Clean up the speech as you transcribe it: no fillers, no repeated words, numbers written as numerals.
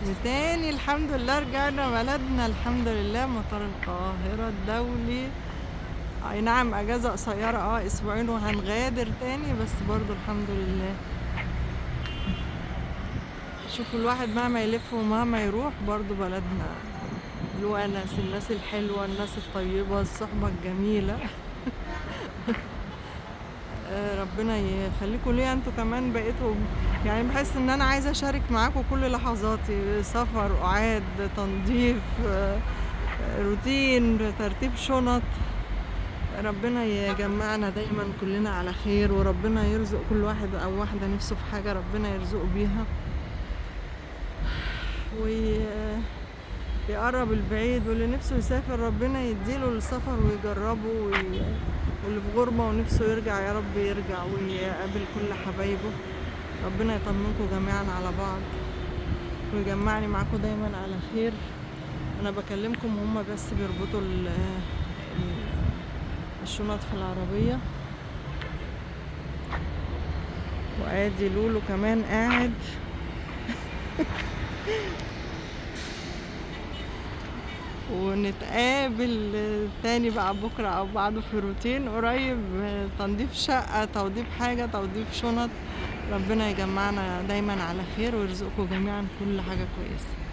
وتاني الحمد لله رجعنا بلدنا الحمد لله، مطار القاهرة الدولي. أي نعم أجازة قصيرة أسبوعين وهنغادر تاني، بس برضو الحمد لله. شوفوا الواحد مهما يلف ومهما يروح برضو بلدنا الونس، الناس الحلوة، الناس الطيبة، الصحبة الجميلة. ربنا يخليكم ليا انتوا كمان بقيتوا، يعني بحس ان انا عايزة اشارك معاكم كل لحظاتي، سفر، قعاد، تنظيف، روتين، ترتيب شنط. ربنا يجمعنا دايما كلنا على خير، وربنا يرزق كل واحد او واحدة نفسه في حاجة ربنا يرزقه بيها، ويقرب البعيد، واللي نفسه يسافر ربنا يديله السفر ويجربه، واللي في غربة ونفسه يرجع يا رب يرجع ويقابل كل حبايبه. ربنا يطمنكم جميعا على بعض، ويجمعني معاكم دايما على خير. انا بكلمكم وهم بس بيربطوا الشنط في العربية. وادي لولو كمان قاعد. ونتقابل تاني بقى بكرة أو بعده في روتين قريب، تنظيف شقة، توضيب حاجة، توضيب شنط. ربنا يجمعنا دايما على خير ويرزقكم جميعا كل حاجة كويسة.